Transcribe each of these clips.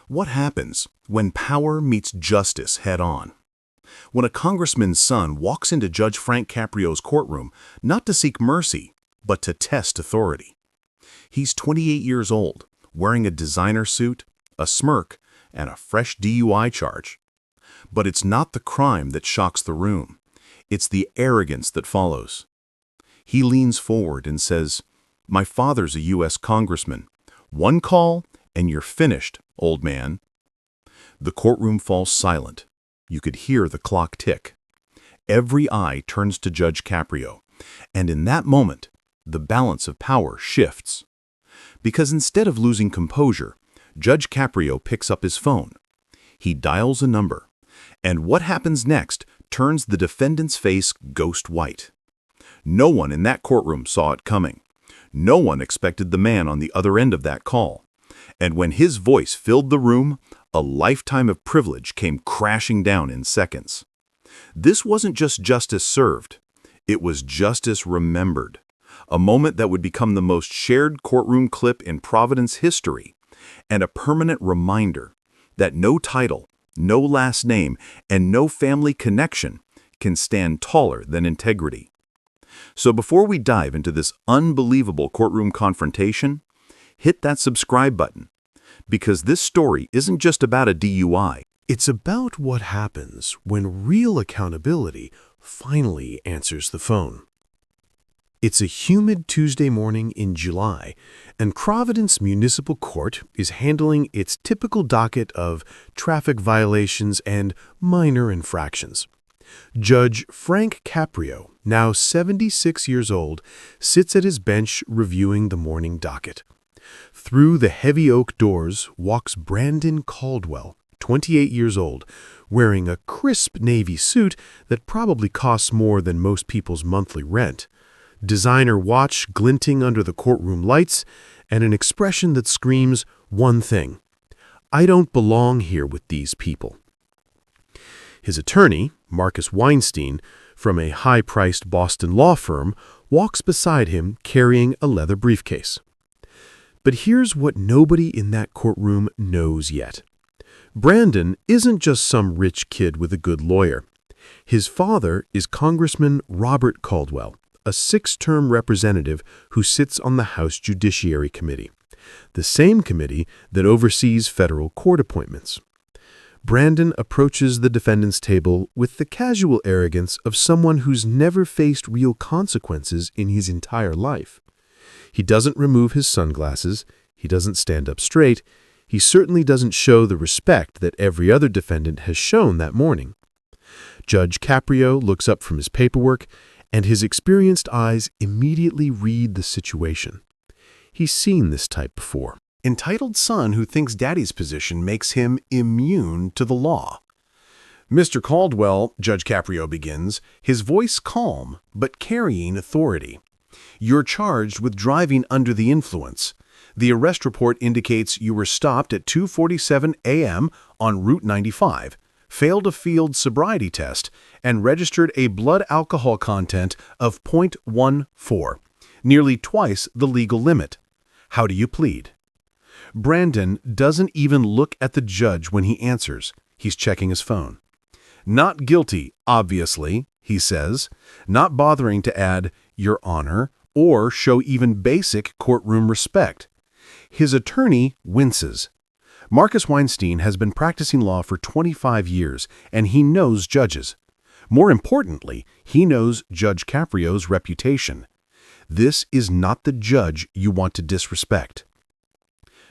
What happens when power meets justice head-on? When a congressman's son walks into Judge Frank Caprio's courtroom not to seek mercy, but to test authority. He's 28 years old, wearing a designer suit, a smirk, and a fresh DUI charge. But it's not the crime that shocks the room. It's the arrogance that follows. He leans forward and says, "My father's a U.S. congressman. One call and you're finished, old man." The courtroom falls silent. You could hear the clock tick. Every eye turns to Judge Caprio, and in that moment, the balance of power shifts. Because instead of losing composure, Judge Caprio picks up his phone. He dials a number, and what happens next turns the defendant's face ghost white. No one in that courtroom saw it coming. No one expected the man on the other end of that call. And when his voice filled the room, a lifetime of privilege came crashing down in seconds. This wasn't just justice served. It was justice remembered. A moment that would become the most shared courtroom clip in Providence history, and a permanent reminder that no title, no last name, and no family connection can stand taller than integrity. So before we dive into this unbelievable courtroom confrontation, hit that subscribe button, because this story isn't just about a DUI. It's about what happens when real accountability finally answers the phone. It's a humid Tuesday morning in July, and Providence Municipal Court is handling its typical docket of traffic violations and minor infractions. Judge Frank Caprio, now 76 years old, sits at his bench reviewing the morning docket. Through the heavy oak doors walks Brandon Caldwell, 28 years old, wearing a crisp navy suit that probably costs more than most people's monthly rent, designer watch glinting under the courtroom lights, and an expression that screams one thing: "I don't belong here with these people." His attorney, Marcus Weinstein, from a high-priced Boston law firm, walks beside him carrying a leather briefcase. But here's what nobody in that courtroom knows yet. Brandon isn't just some rich kid with a good lawyer. His father is Congressman Robert Caldwell, a 6-term representative who sits on the House Judiciary Committee, the same committee that oversees federal court appointments. Brandon approaches the defendant's table with the casual arrogance of someone who's never faced real consequences in his entire life. He doesn't remove his sunglasses, he doesn't stand up straight, he certainly doesn't show the respect that every other defendant has shown that morning. Judge Caprio looks up from his paperwork, and his experienced eyes immediately read the situation. He's seen this type before. Entitled son who thinks daddy's position makes him immune to the law. "Mr. Caldwell," Judge Caprio begins, his voice calm but carrying authority. "You're charged with driving under the influence. The arrest report indicates you were stopped at 2:47 a.m. on Route 95, failed a field sobriety test, and registered a blood alcohol content of 0.14, nearly twice the legal limit. How do you plead?" Brandon doesn't even look at the judge when he answers. He's checking his phone. "Not guilty, obviously," he says, not bothering to add "Your Honor" or show even basic courtroom respect. His attorney winces. Marcus Weinstein has been practicing law for 25 years, and he knows judges. More importantly, he knows Judge Caprio's reputation. This is not the judge you want to disrespect.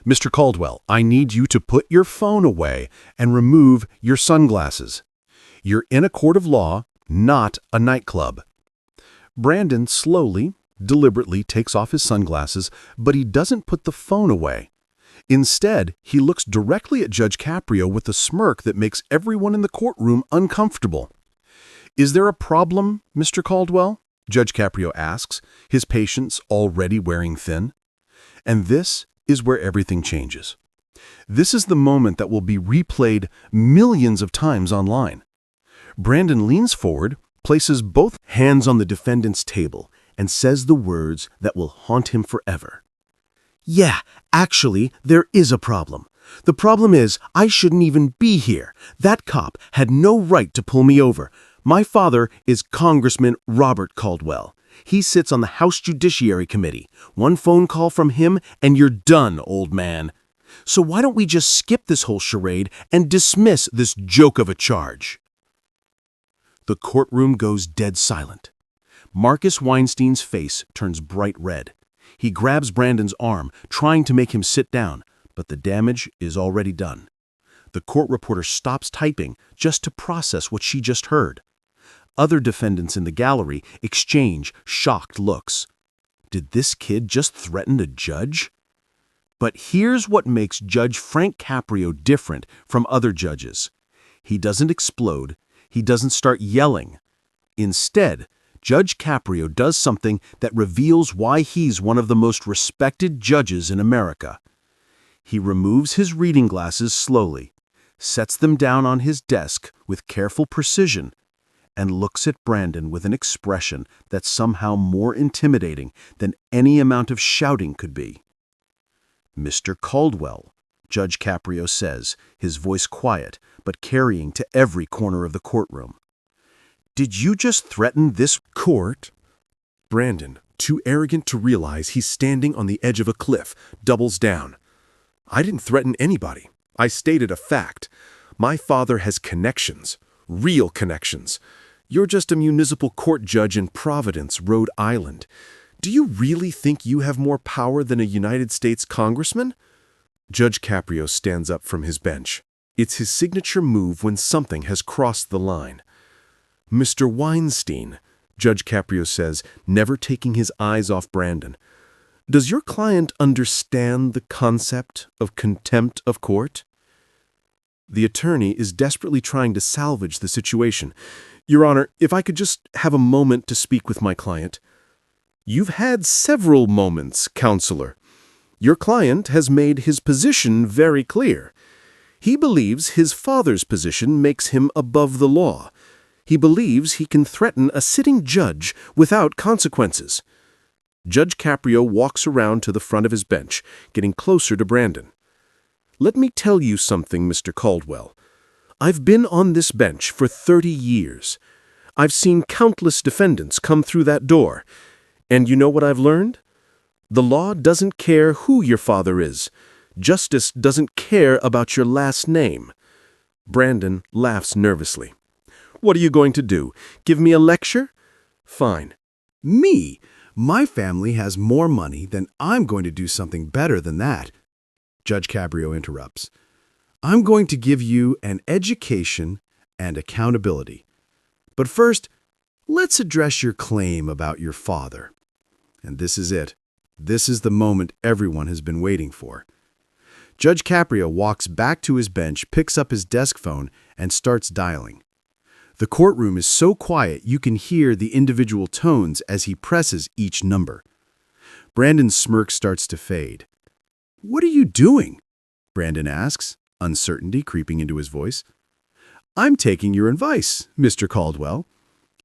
"Mr. Caldwell, I need you to put your phone away and remove your sunglasses. You're in a court of law, not a nightclub." Brandon slowly, deliberately takes off his sunglasses, but he doesn't put the phone away. Instead, he looks directly at Judge Caprio with a smirk that makes everyone in the courtroom uncomfortable. "Is there a problem, Mr. Caldwell?" Judge Caprio asks, his patience already wearing thin. And this is where everything changes. This is the moment that will be replayed millions of times online. Brandon leans forward, places both hands on the defendant's table, and says the words that will haunt him forever. "Yeah, actually, there is a problem. The problem is, I shouldn't even be here. That cop had no right to pull me over. My father is Congressman Robert Caldwell. He sits on the House Judiciary Committee. One phone call from him and you're done, old man. So why don't we just skip this whole charade and dismiss this joke of a charge? The courtroom goes dead silent. Marcus Weinstein's face turns bright red. He grabs Brandon's arm, trying to make him sit down, but the damage is already done. The court reporter stops typing just to process what she just heard. Other defendants in the gallery exchange shocked looks. Did this kid just threaten a judge? But here's what makes Judge Frank Caprio different from other judges. He doesn't explode. He doesn't start yelling. Instead, Judge Caprio does something that reveals why he's one of the most respected judges in America. He removes his reading glasses slowly, sets them down on his desk with careful precision, and looks at Brandon with an expression that's somehow more intimidating than any amount of shouting could be. "Mr. Caldwell," Judge Caprio says, his voice quiet but carrying to every corner of the courtroom. "Did you just threaten this court?" Brandon, too arrogant to realize he's standing on the edge of a cliff, doubles down. "I didn't threaten anybody. I stated a fact. My father has connections, real connections. You're just a municipal court judge in Providence, Rhode Island. Do you really think you have more power than a United States congressman?" Judge Caprio stands up from his bench. It's his signature move when something has crossed the line. "Mr. Weinstein," Judge Caprio says, never taking his eyes off Brandon, "does your client understand the concept of contempt of court?" The attorney is desperately trying to salvage the situation. "Your Honor, if I could just have a moment to speak with my client." "You've had several moments, counselor. Your client has made his position very clear. He believes his father's position makes him above the law. He believes he can threaten a sitting judge without consequences." Judge Caprio walks around to the front of his bench, getting closer to Brandon. "Let me tell you something, Mr. Caldwell. I've been on this bench for 30 years. I've seen countless defendants come through that door. And you know what I've learned? The law doesn't care who your father is. Justice doesn't care about your last name." Brandon laughs nervously. "What are you going to do? Give me a lecture? Fine." "Me? My family has more money than I'm going to do something better than that." Judge Caprio interrupts. "I'm going to give you an education and accountability. But first, let's address your claim about your father." And this is it. This is the moment everyone has been waiting for. Judge Caprio walks back to his bench, picks up his desk phone, and starts dialing. The courtroom is so quiet you can hear the individual tones as he presses each number. Brandon's smirk starts to fade. "What are you doing?" Brandon asks, uncertainty creeping into his voice. "I'm taking your advice, Mr. Caldwell.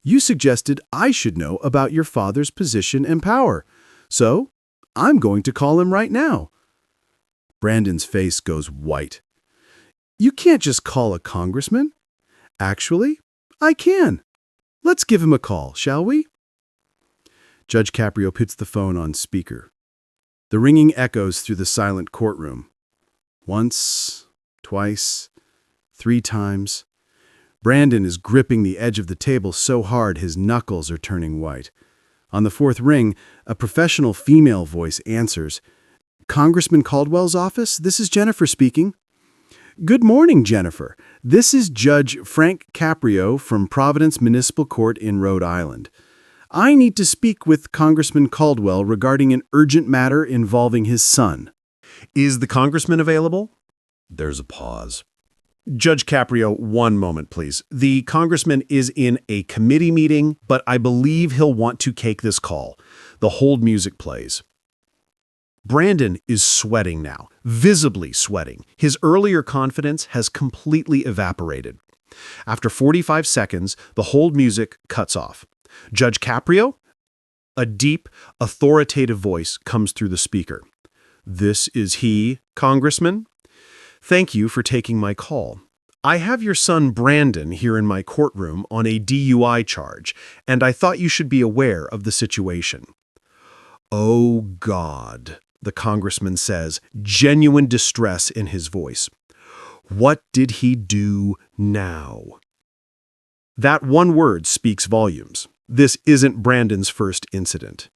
You suggested I should know about your father's position and power, so I'm going to call him right now." Brandon's face goes white. "You can't just call a congressman." "Actually, I can. Let's give him a call, shall we?" Judge Caprio puts the phone on speaker. The ringing echoes through the silent courtroom. Once, twice, 3 times. Brandon is gripping the edge of the table so hard his knuckles are turning white. On the 4th ring, a professional female voice answers. "Congressman Caldwell's office? This is Jennifer speaking." "Good morning, Jennifer. This is Judge Frank Caprio from Providence Municipal Court in Rhode Island. I need to speak with Congressman Caldwell regarding an urgent matter involving his son." "Is the congressman available?" There's a pause. "Judge Caprio, one moment, please. The congressman is in a committee meeting, but I believe he'll want to take this call." The hold music plays. Brandon is sweating now, visibly sweating. His earlier confidence has completely evaporated. After 45 seconds, the hold music cuts off. "Judge Caprio?" A deep, authoritative voice comes through the speaker. "This is he, Congressman?" Thank you for taking my call. I have your son Brandon here in my courtroom on a DUI charge, and I thought you should be aware of the situation." "Oh, God," the congressman says, genuine distress in his voice. "What did he do now?" That one word speaks volumes. This isn't Brandon's first incident.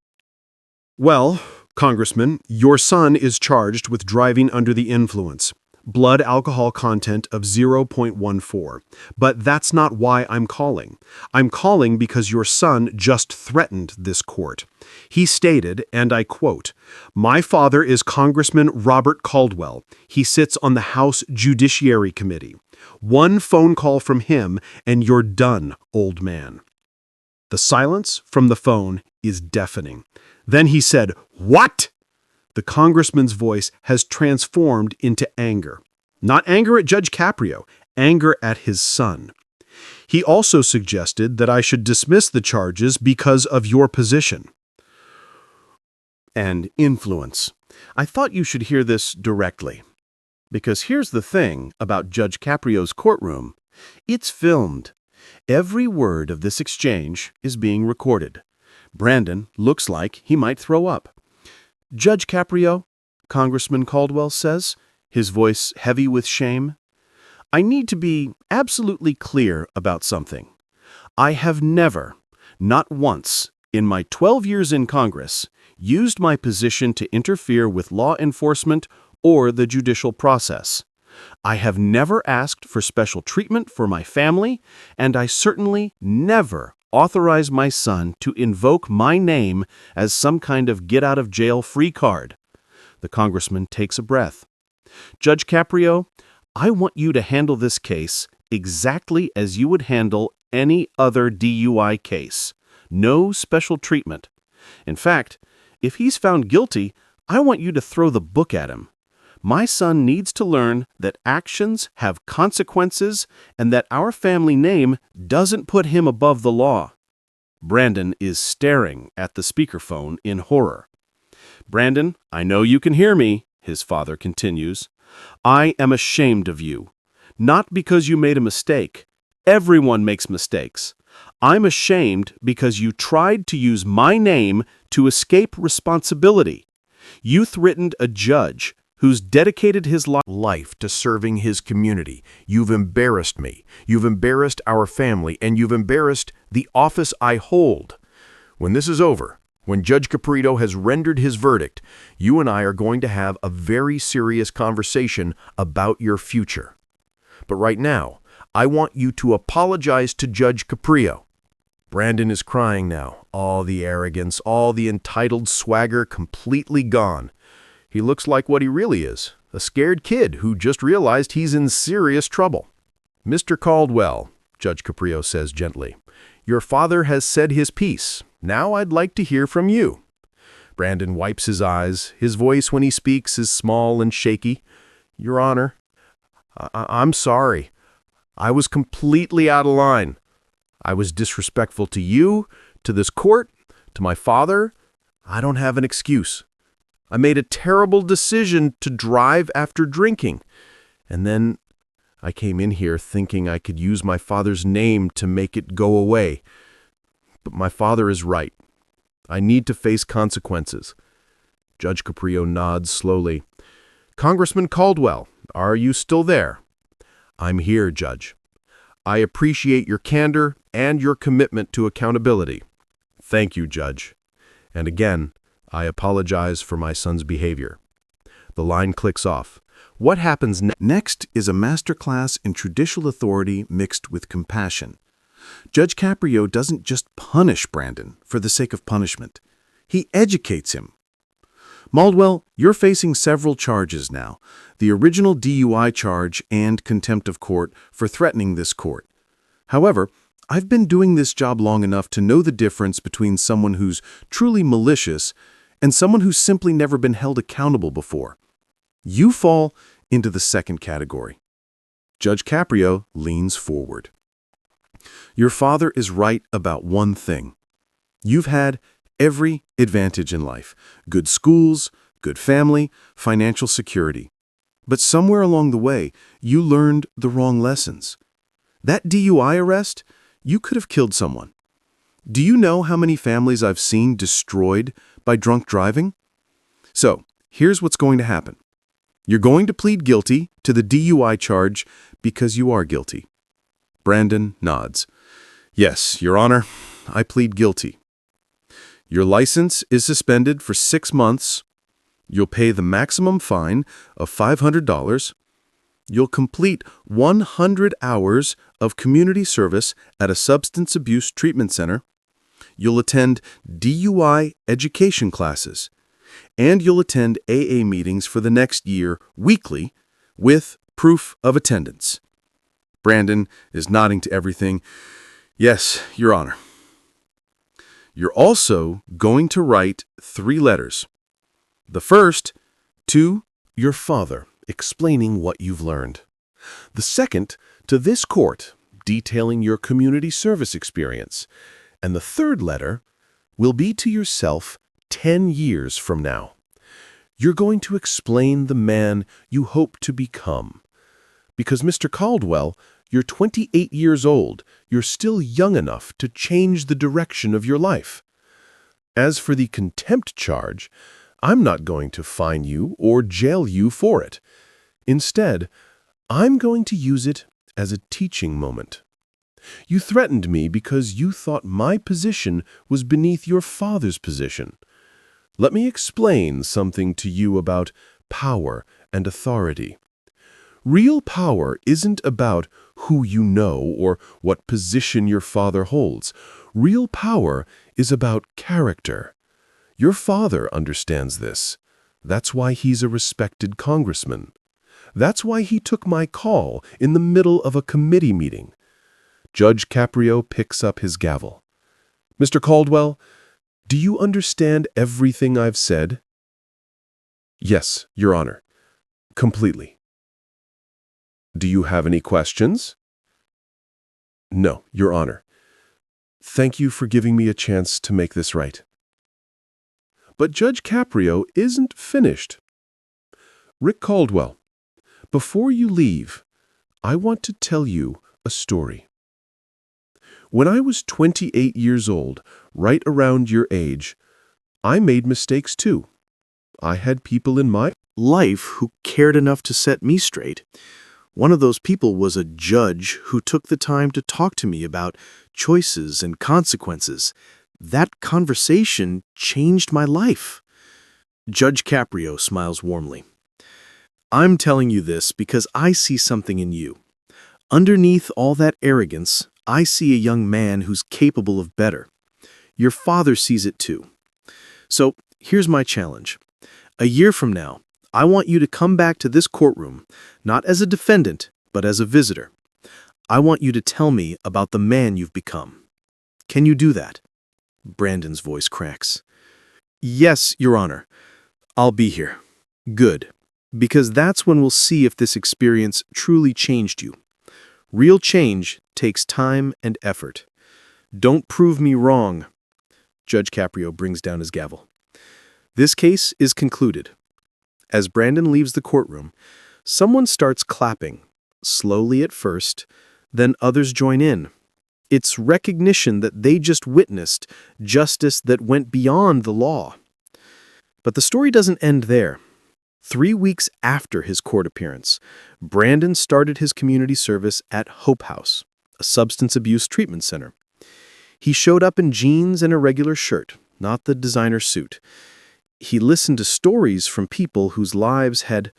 "Well, Congressman, your son is charged with driving under the influence. Blood alcohol content of 0.14. But that's not why I'm calling. I'm calling because your son just threatened this court. He stated, and I quote, 'My father is Congressman Robert Caldwell. He sits on the House Judiciary Committee. One phone call from him and you're done, old man.'" The silence from the phone is deafening. Then he said, "What?" The congressman's voice has transformed into anger. Not anger at Judge Caprio, anger at his son. He also suggested that I should dismiss the charges because of your position and influence. I thought you should hear this directly. Because here's the thing about Judge Caprio's courtroom. It's filmed. Every word of this exchange is being recorded. Brandon looks like he might throw up. "Judge Caprio," Congressman Caldwell says, his voice heavy with shame, "I need to be absolutely clear about something. I have never, not once, in my 12 years in Congress, used my position to interfere with law enforcement or the judicial process. I have never asked for special treatment for my family, and I certainly never authorize my son to invoke my name as some kind of get-out-of-jail-free card." The congressman takes a breath. "Judge Caprio, I want you to handle this case exactly as you would handle any other DUI case. No special treatment. In fact, if he's found guilty, I want you to throw the book at him. My son needs to learn that actions have consequences and that our family name doesn't put him above the law." Brandon is staring at the speakerphone in horror. "Brandon, I know you can hear me," his father continues. "I am ashamed of you. Not because you made a mistake. Everyone makes mistakes. I'm ashamed because you tried to use my name to escape responsibility. You threatened a judge who's dedicated his life to serving his community. You've embarrassed me. You've embarrassed our family, and you've embarrassed the office I hold. When this is over, when Judge Caprio has rendered his verdict, you and I are going to have a very serious conversation about your future. But right now, I want you to apologize to Judge Caprio." Brandon is crying now, all the arrogance, all the entitled swagger completely gone. He looks like what he really is, a scared kid who just realized he's in serious trouble. "Mr. Caldwell," Judge Caprio says gently, "your father has said his piece. Now I'd like to hear from you." Brandon wipes his eyes. His voice when he speaks is small and shaky. "Your Honor, I'm sorry. I was completely out of line. I was disrespectful to you, to this court, to my father. I don't have an excuse. I made a terrible decision to drive after drinking. And then I came in here thinking I could use my father's name to make it go away. But my father is right. I need to face consequences." Judge Caprio nods slowly. "Congressman Caldwell, are you still there?" "I'm here, Judge. I appreciate your candor and your commitment to accountability." "Thank you, Judge. And again, I apologize for my son's behavior." The line clicks off. What happens Next is a masterclass in judicial authority mixed with compassion. Judge Caprio doesn't just punish Brandon for the sake of punishment. He educates him. "Caldwell, you're facing several charges now. The original DUI charge and contempt of court for threatening this court. However, I've been doing this job long enough to know the difference between someone who's truly malicious and someone who's simply never been held accountable before. You fall into the second category." Judge Caprio leans forward. "Your father is right about one thing. You've had every advantage in life: good schools, good family, financial security. But somewhere along the way, you learned the wrong lessons. That DUI arrest, you could have killed someone. Do you know how many families I've seen destroyed by drunk driving? So, here's what's going to happen. You're going to plead guilty to the DUI charge because you are guilty. Brandon nods. Yes, Your Honor, I plead guilty. Your license is suspended for 6 months. You'll pay the maximum fine of $500. You'll complete 100 hours of community service at a substance abuse treatment center. You'll attend DUI education classes. And you'll attend AA meetings for the next year weekly with proof of attendance. Brandon is nodding to everything. Yes, Your Honor. You're also going to write 3 letters. The first, to your father, explaining what you've learned. The second, to this court, detailing your community service experience. And the third letter will be to yourself 10 years from now. You're going to explain the man you hope to become. Because, Mr. Caldwell, you're 28 years old. You're still young enough to change the direction of your life. As for the contempt charge, I'm not going to fine you or jail you for it. Instead, I'm going to use it as a teaching moment. You threatened me because you thought my position was beneath your father's position. Let me explain something to you about power and authority. Real power isn't about who you know or what position your father holds. Real power is about character. Your father understands this. That's why he's a respected congressman. That's why he took my call in the middle of a committee meeting. Judge Caprio picks up his gavel. Mr. Caldwell, do you understand everything I've said? Yes, Your Honor. Completely. Do you have any questions? No, Your Honor. Thank you for giving me a chance to make this right. But Judge Caprio isn't finished. Rick Caldwell, before you leave, I want to tell you a story. When I was 28 years old, right around your age, I made mistakes too. I had people in my life who cared enough to set me straight. One of those people was a judge who took the time to talk to me about choices and consequences. That conversation changed my life. Judge Caprio smiles warmly. I'm telling you this because I see something in you. Underneath all that arrogance, I see a young man who's capable of better. Your father sees it too. So here's my challenge. A year from now, I want you to come back to this courtroom, not as a defendant, but as a visitor. I want you to tell me about the man you've become. Can you do that? Brandon's voice cracks. Yes, Your Honor. I'll be here. Good. Because that's when we'll see if this experience truly changed you. Real change takes time and effort. Don't prove me wrong. Judge Caprio brings down his gavel. This case is concluded. As Brandon leaves the courtroom, someone starts clapping, slowly at first, then others join in. It's recognition that they just witnessed justice that went beyond the law. But the story doesn't end there. 3 weeks after his court appearance, Brandon started his community service at Hope House, a substance abuse treatment center. He showed up in jeans and a regular shirt, not the designer suit. He listened to stories from people whose lives had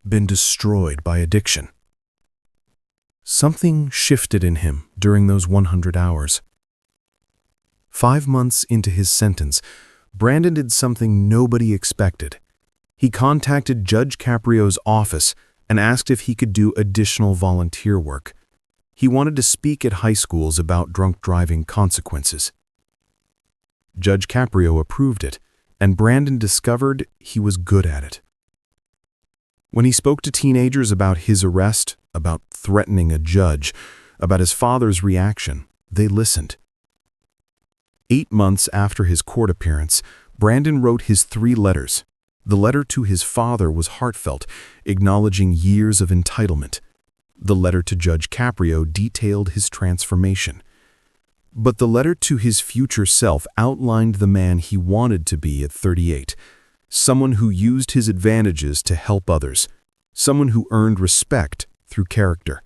been destroyed by addiction. Something shifted in him during those 100 hours. 5 months into his sentence, Brandon did something nobody expected. He contacted Judge Caprio's office and asked if he could do additional volunteer work. He wanted to speak at high schools about drunk driving consequences. Judge Caprio approved it, and Brandon discovered he was good at it. When he spoke to teenagers about his arrest, about threatening a judge, about his father's reaction, they listened. 8 months after his court appearance, Brandon wrote his 3 letters. The letter to his father was heartfelt, acknowledging years of entitlement. The letter to Judge Caprio detailed his transformation. But the letter to his future self outlined the man he wanted to be at 38, someone who used his advantages to help others, someone who earned respect through character,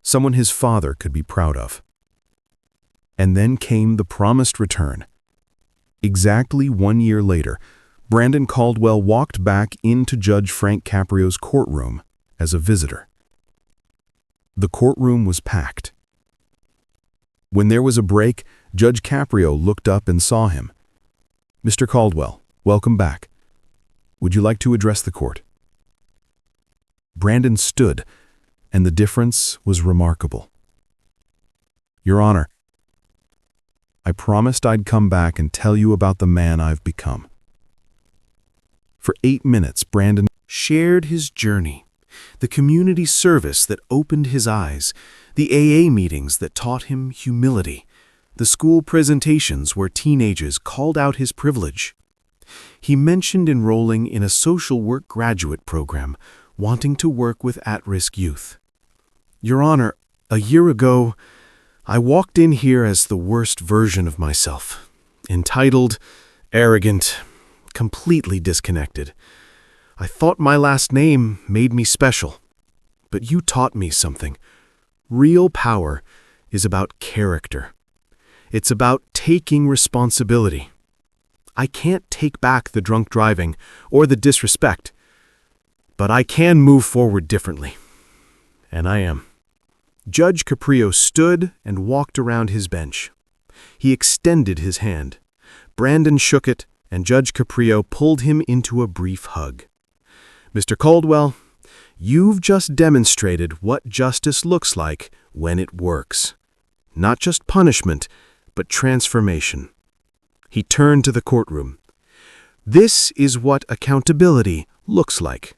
someone his father could be proud of. And then came the promised return. Exactly 1 year later, Brandon Caldwell walked back into Judge Frank Caprio's courtroom as a visitor. The courtroom was packed. When there was a break, Judge Caprio looked up and saw him. "Mr. Caldwell, welcome back. Would you like to address the court?" Brandon stood, and the difference was remarkable. "Your Honor, I promised I'd come back and tell you about the man I've become." For 8 minutes, Brandon shared his journey, the community service that opened his eyes, the AA meetings that taught him humility, the school presentations where teenagers called out his privilege. He mentioned enrolling in a social work graduate program, wanting to work with at-risk youth. "Your Honor, a year ago, I walked in here as the worst version of myself, entitled, arrogant, completely disconnected. I thought my last name made me special. But you taught me something. Real power is about character. It's about taking responsibility. I can't take back the drunk driving or the disrespect, but I can move forward differently. And I am." Judge Caprio stood and walked around his bench. He extended his hand. Brandon shook it, and Judge Caprio pulled him into a brief hug. "Mr. Caldwell, you've just demonstrated what justice looks like when it works. Not just punishment, but transformation." He turned to the courtroom. "This is what accountability looks like.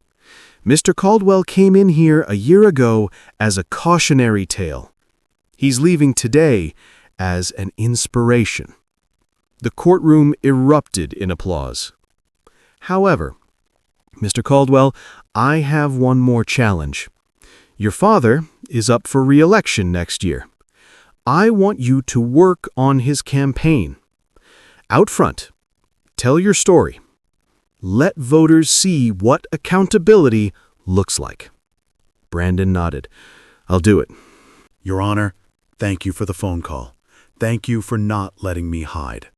Mr. Caldwell came in here a year ago as a cautionary tale. He's leaving today as an inspiration." The courtroom erupted in applause. "However, Mr. Caldwell, I have one more challenge. Your father is up for re-election next year. I want you to work on his campaign. Out front, tell your story. Let voters see what accountability looks like." Brandon nodded. "I'll do it." Your Honor, thank you for the phone call. Thank you for not letting me hide.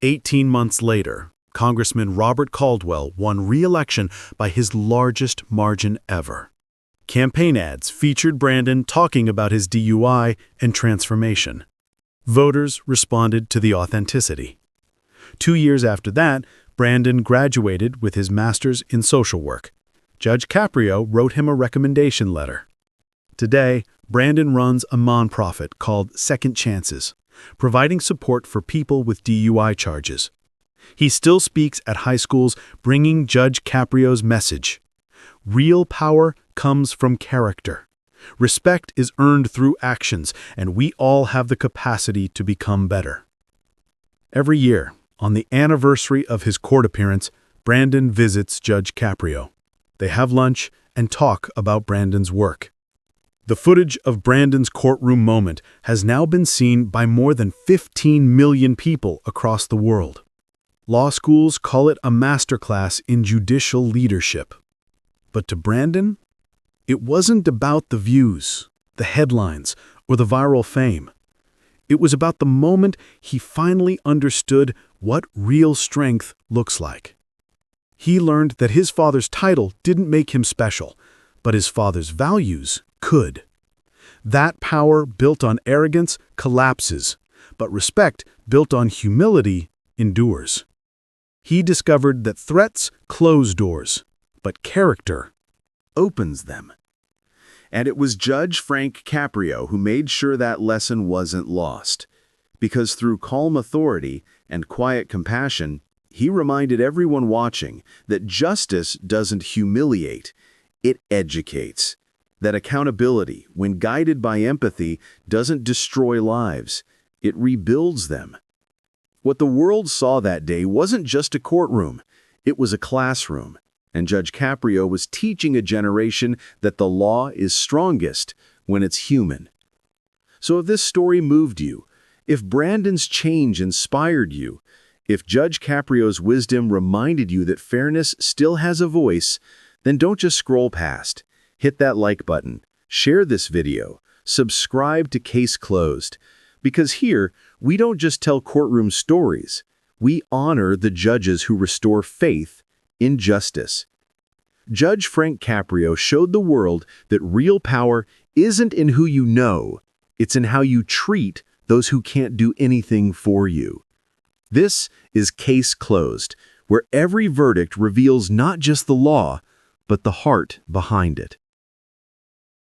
18 months later, Congressman Robert Caldwell won re-election by his largest margin ever. Campaign ads featured Brandon talking about his DUI and transformation. Voters responded to the authenticity. 2 years after that, Brandon graduated with his master's in social work. Judge Caprio wrote him a recommendation letter. Today, Brandon runs a nonprofit called Second Chances, providing support for people with DUI charges. He still speaks at high schools, bringing Judge Caprio's message. Real power comes from character. Respect is earned through actions, and we all have the capacity to become better. Every year, on the anniversary of his court appearance, Brandon visits Judge Caprio. They have lunch and talk about Brandon's work. The footage of Brandon's courtroom moment has now been seen by more than 15 million people across the world. Law schools call it a masterclass in judicial leadership. But to Brandon, it wasn't about the views, the headlines, or the viral fame. It was about the moment he finally understood what real strength looks like. He learned that his father's title didn't make him special, but his father's values could. That power built on arrogance collapses, but respect built on humility endures. He discovered that threats close doors, but character opens them. And it was Judge Frank Caprio who made sure that lesson wasn't lost. Because through calm authority and quiet compassion, he reminded everyone watching that justice doesn't humiliate, it educates. That accountability, when guided by empathy, doesn't destroy lives, it rebuilds them. What the world saw that day wasn't just a courtroom, It was a classroom, and Judge Caprio was teaching a generation that the law is strongest when it's human. So if this story moved you, if Brandon's change inspired you, if Judge Caprio's wisdom reminded you that fairness still has a voice, then don't just scroll past. Hit that like button, share this video, subscribe to Case Closed. Because here, we don't just tell courtroom stories. We honor the judges who restore faith in justice. Judge Frank Caprio showed the world that real power isn't in who you know, it's in how you treat those who can't do anything for you. This is Case Closed, where every verdict reveals not just the law, but the heart behind it.